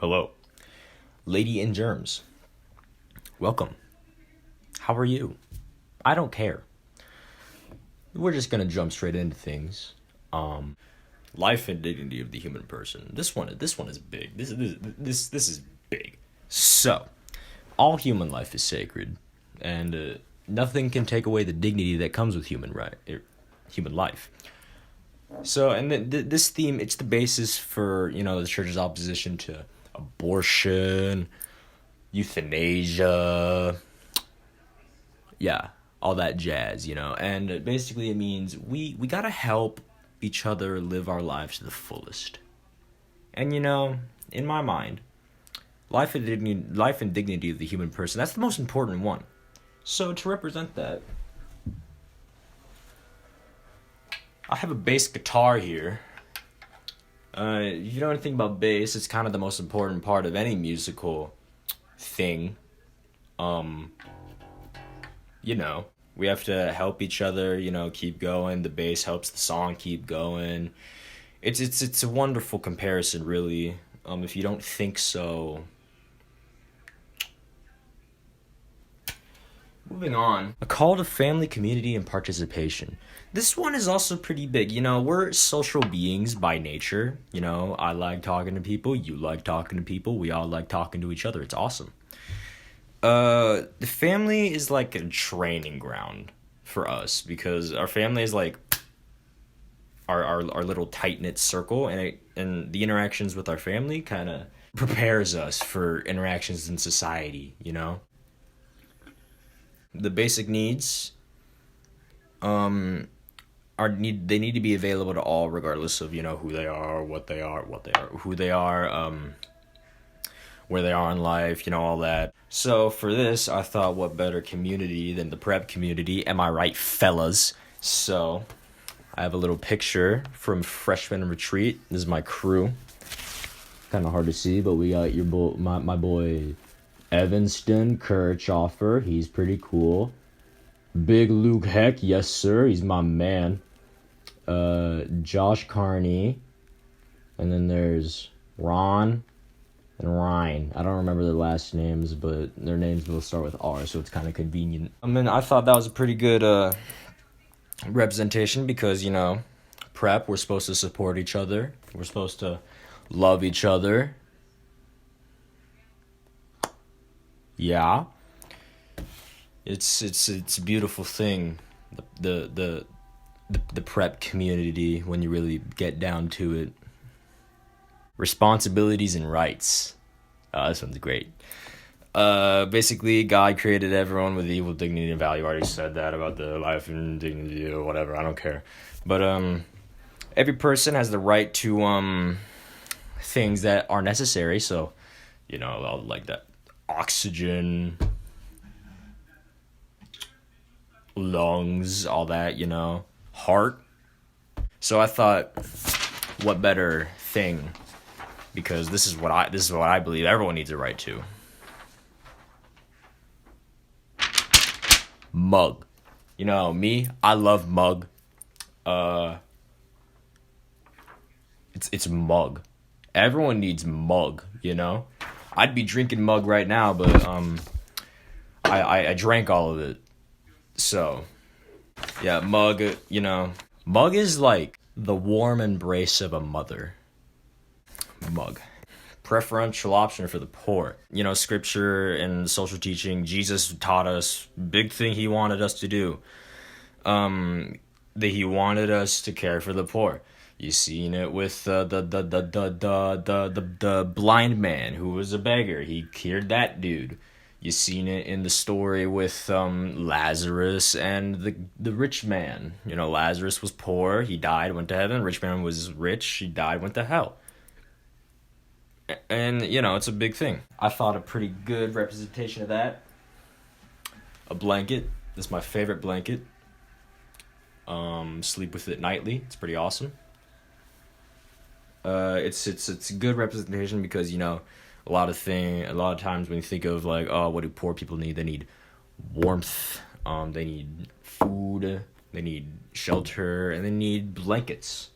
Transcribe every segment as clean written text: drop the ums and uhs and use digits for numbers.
Hello, lady in germs. Welcome. How are you? I don't care. We're just gonna jump straight into things. Life and dignity of the human person. This one is big. This is big. So, all human life is sacred, and nothing can take away the dignity that comes with human life. So, and this theme, it's the basis for the church's opposition to abortion, euthanasia, yeah, all that jazz. And basically, it means we gotta help each other live our lives to the fullest. And in my mind, life and dignity of the human person, that's the most important one. So to represent that, I have a bass guitar here. If you know anything about bass, it's kind of the most important part of any musical thing. We have to help each other, keep going. The bass helps the song keep going. It's a wonderful comparison, really. If you don't think so. Moving on. A call to family, community, and participation. This one is also pretty big. We're social beings by nature. I like talking to people. You like talking to people. We all like talking to each other. It's awesome. The family is like a training ground for us because our family is like our little tight-knit circle, and the interactions with our family kind of prepares us for interactions in society. The basic needs they need to be available to all regardless of who they are, who they are, where they are in life, all that. So for this, I thought, what better community than the prep community? Am I right, fellas? So I have a little picture from freshman retreat. This is my crew. Kind of hard to see, but we got my boy Evanston Kirchhoffer. He's pretty cool. Big Luke Heck, yes sir, he's my man. Josh Carney, and then there's Ron and Ryan. I don't remember their last names, but their names both start with R, so it's kind of convenient. I thought that was a pretty good representation because, prep, we're supposed to support each other. We're supposed to love each other. Yeah. It's a beautiful thing, the prep community, when you really get down to it. Responsibilities and rights. This one's great. Basically, God created everyone with equal dignity and value. I already said that about the life and dignity or whatever. I don't care. But every person has the right to things that are necessary. So, like that oxygen, lungs, all that. Heart. So I thought, what better thing? Because this is what I believe everyone needs a right to. Mug. Me, I love mug. It's mug. Everyone needs mug, I'd be drinking mug right now, but I drank all of it. So, yeah, mug, Mug is like the warm embrace of a mother. Mug. Preferential option for the poor. Scripture and social teaching, Jesus taught us, big thing he wanted us to do. That he wanted us to care for the poor. You seen it with the blind man who was a beggar. He cured that dude. You seen it in the story with Lazarus and the rich man. Lazarus was poor, he died, went to heaven. Rich man was rich, he died, went to hell. And, it's a big thing. I thought a pretty good representation of that. A blanket. This is my favorite blanket. Sleep with it nightly. It's pretty awesome. It's a good representation because, a lot of times when you think of like, oh, what do poor people need? They need warmth. They need food. They need shelter, and they need blankets.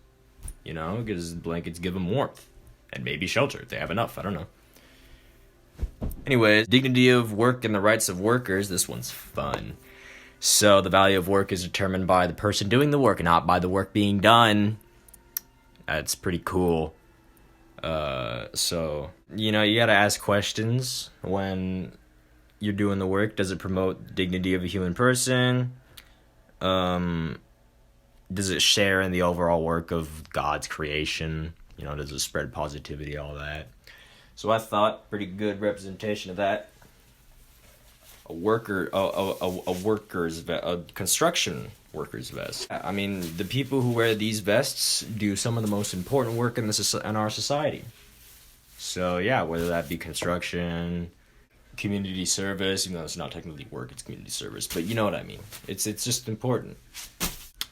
Because blankets give them warmth. And maybe shelter if they have enough. I don't know. Anyways, dignity of work and the rights of workers. This one's fun. So the value of work is determined by the person doing the work, not by the work being done. That's pretty cool. So, you know, you gotta ask questions when you're doing the work. Does it promote dignity of a human person? Does it share in the overall work of God's creation? You know, does it spread positivity, all that? So I thought pretty good representation of that. A construction worker's vest. I mean, the people who wear these vests do some of the most important work in our society. So yeah, whether that be construction, community service, even though it's not technically work, it's community service, but you know what I mean. It's just important.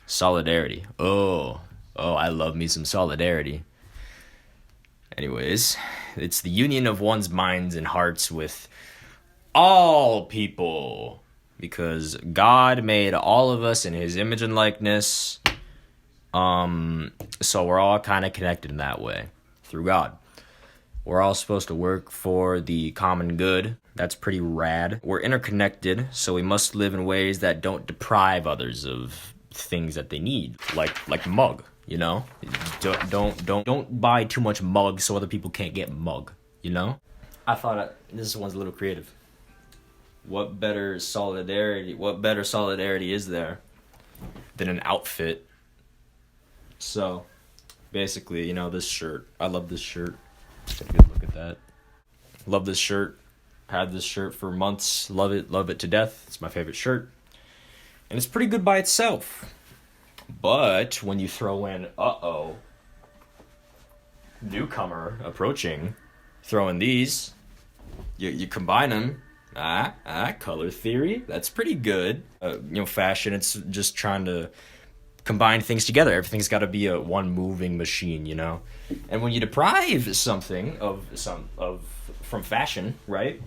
Solidarity. Oh, I love me some solidarity. Anyways, it's the union of one's minds and hearts with all people, because God made all of us in his image and likeness. So we're all kind of connected in that way through God. We're all supposed to work for the common good. That's pretty rad. We're interconnected, so we must live in ways that don't deprive others of things that they need, like mug, you know? Don't buy too much mug so other people can't get mug, you know? I thought this one's a little creative. What better solidarity is there than an outfit? So, basically, you know, this shirt. I love this shirt. Take a good look at that. Love this shirt. Had this shirt for months. Love it to death. It's my favorite shirt. And it's pretty good by itself. But when you throw in, newcomer approaching, throw in these, you combine them. Color theory. That's pretty good. Fashion, it's just trying to combine things together. Everything's got to be a one moving machine, you know? And when you deprive something from fashion, right?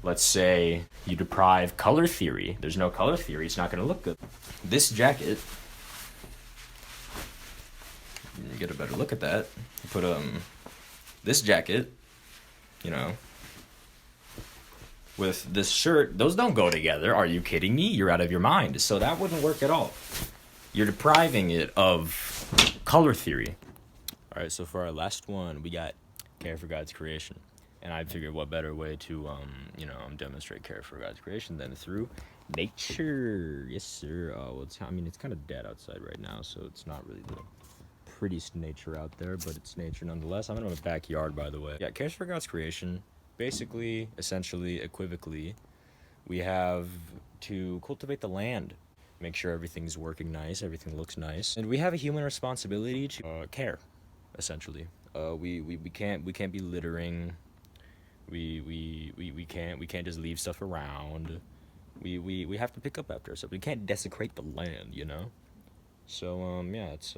Let's say you deprive color theory. There's no color theory. It's not going to look good. This jacket, you get a better look at that. You put this jacket, you know, with this shirt, those don't go together. Are you kidding me? You're out of your mind. So that wouldn't work at all. You're depriving it of color theory. All right, so for our last one, we got care for God's creation. And I figured what better way to, demonstrate care for God's creation than through nature. Yes, sir. It's kind of dead outside right now, so it's not really the prettiest nature out there, but it's nature nonetheless. I'm in my backyard, by the way. Yeah, cares for God's creation. Basically, essentially, equivocally, we have to cultivate the land, make sure everything's working nice, everything looks nice, and we have a human responsibility to care. Essentially, we can't be littering. We can't just leave stuff around. We have to pick up after ourselves. We can't desecrate the land, you know. So it's